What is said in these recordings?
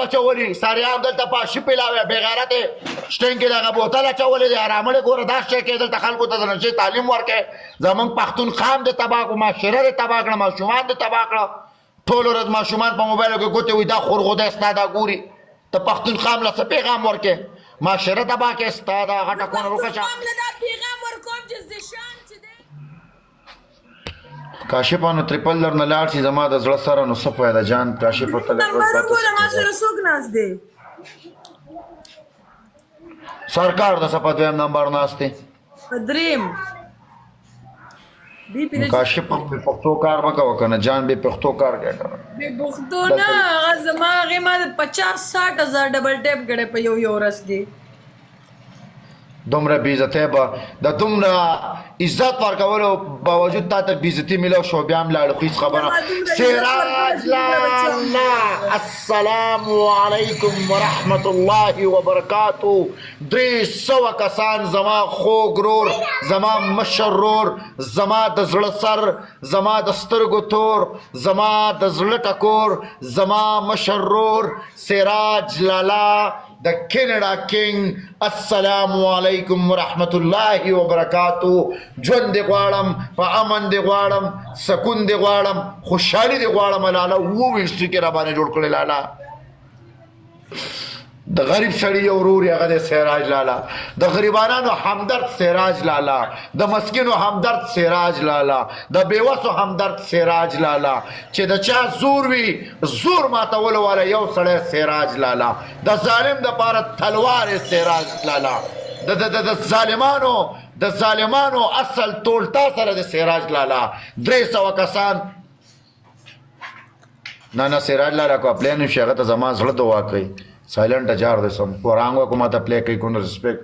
اچولي ساریان دلته پاشي پیلاوي بېغیرتې شټینګ کې دغه بوتل اچولې دی ارامړې ګوره دا شی کې دلته خلکو ته د نشې تعلیم ورکړې زمونږ پښتون خام د تباه کړو معاشره د تباه کړه ماشومان د تباه کړه ټول ورځ ماشومان په موبایلو کې ګوتې وي دا خورغوده ستا دا ګوري ته پښتون خام له څه پیغام ورکې معاشره تباه کې ستا دا غټه کونه روکشه کاشفانو تریپل لر نه لاړ شي زما د زړه سره نو څه فایده جان کاشف ورته سرکار د څه په دویم نمبر ناست دی کاشف په پښتو کار مه کوه که نه جان بې پښتو کار کوي بې پښتو نه هغه زما هغې ما د 50-60 هزار ډبل ټیپ کړی په یو ورځ کې دومره بېعزتۍ به د دومره عزت ورکولو باوجود تا ته بېعزتي میلاو شو بیا هم لاړو خو هېڅ خبره سراج لالا السلام علیکم ورحمت الله وبرکاتو 300 کسان زما خوږ رور زما مشر رور زما د زړه سر زما د سترګو تور زما د زړه ټکور زما مشر رور سراج لالا د کینیډا کینګ السلام علیکم ورحمت الله وبرکاتو ژوند دې غواړم په امن دې غواړم سکون دې غواړم خوشحالي دې غواړم لالا 28 کې را باندې جوړ کړی لالا د غریب سړي یو ورور یې هغه دی سراج لالا د غریبانانو همدرد سراج لالا د مسکینو همدرد سراج لالا د بېوسو همدرد سراج لالا چې د چا زور وي زور ماتولو والا یو سړی سراج لالا د ظالم دپاره تلوار سراج لالا د ظالمانو اصل تولتا سره د سراج لالا 300 کسان نه سراج لالا کو اپلای نشي هغه ته زما زړه دعا کوي سایلنٹ اجار دې سم قرآن کو ماته پلی کوي کو ریسپیکټ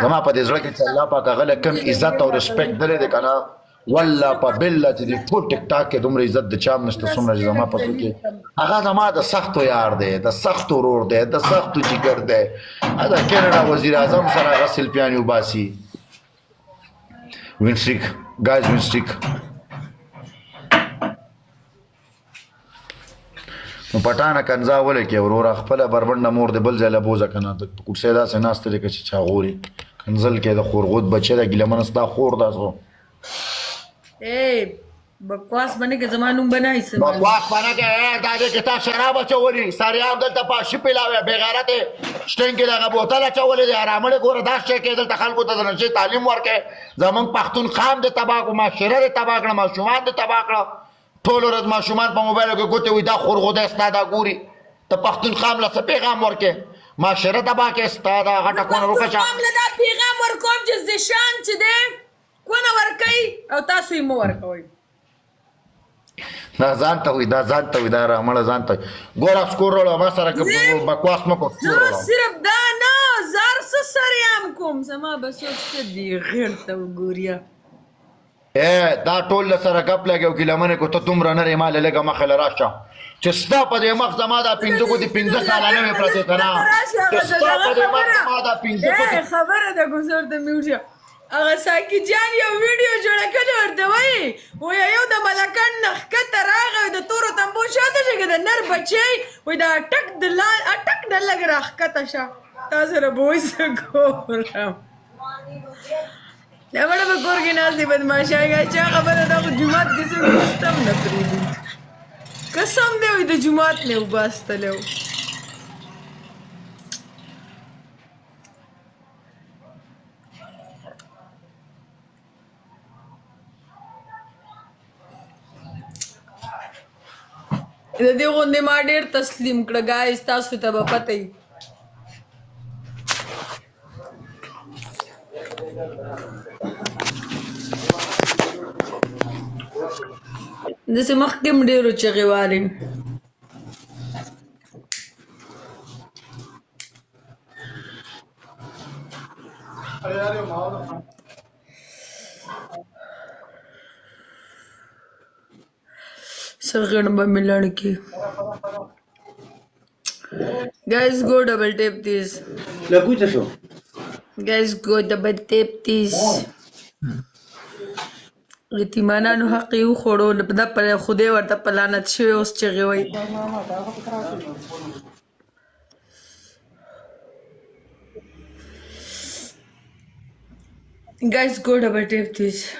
زما په دې زړه کې چې الله پاک هغه کم عزت او ریسپیکټ درې دې کنه والله په بالله چې دې ټول ټیک ټاک کې دومره عزت د چام نشته څومره زما په کې هغه زما د سختو یار دی د سختو ورور دی د سختو جګر دی دا کینیډا وزیر اعظم سره هغه سلفیان وباسي وینسټریک ګایز وینسټریک نو پټانه کنځا ولې کې وروره خپله بربنډه مور د بل ځای له بوځه که نه د کورسۍ داسې ناسته دی که چې چا غوري کنځل کې د خورغود بچی ده ګیلمنه ستا خور ده سو بکواس بنه کې زما نوم به نه ایسه بکواس بنه کې دا دې کې تا شراب اچولي ساریان دلته پاشي پیلاوي بېغیرتې شټینګ کې دغه بوتل اچولې دی ارامړې ګوره دا شی کې دلته خلکو ته د نشې تعلیم ورکړې زمونږ پښتون خام د تباه کړو معاشره د تباه کړه ماشومان د تباه کړه ټول ورځ ماشومان په موبایلو کې ګوتې وي دا خورغوده ستا دا ګوري ته پښتون خام له څه پیغام ورکې معاشره تباه کې ستا دا غټه کونه روکشه دا پیغام ورکوم چې زشان چې دی کونه ورکوي او تاسو یې مه ورکوئ دا ځان ته وي دا رامړه ځان ته ګوره سکور وړه ما سره بکواس مه کوه صرف دا نه زار څه سریام کوم زما به څوک څه دي غیر ته وګوریا دا ټول له سره ګپ لګي او ګیلمنې کو ته دومره نرې ما له لږه مخې له راشه چې ستا په دې مخ زما دا 5 ګوتې 15 کاله نه وې پرتې که نه چې ستا په دې مخ زما دا 15 ګوتې خبره ده ګوزر ته مې وشه هغه ساقي جان یو ویډیو جوړه کړې ورته وایي وایي یو د ملکان نه ښکته راغی د تورو تمبو شاته شي که د نر بچی وایي دا اټک د لږ راښکته شه تا سره به وایي څه ګورم دا بڑا بکور کی ناز دی بدماش آئے گا چاہ خبر دا خود جماعت کسی گوستم نپریدی قسم دے ہوئی دا جماعت نے اوباستا لے ہو دا دی غنده ما دیر تسلیم کرگا استاسو تا با پتہ ہی دسې مخکې م ډېرو چغې والې سرغړ به مې لړ کې guys go double tap this guys go double tap this یتیمانانو حق یې وخوړو دا پر خدای ورته په لعنت شوی اوس چغې وایي Guys, go double tap this.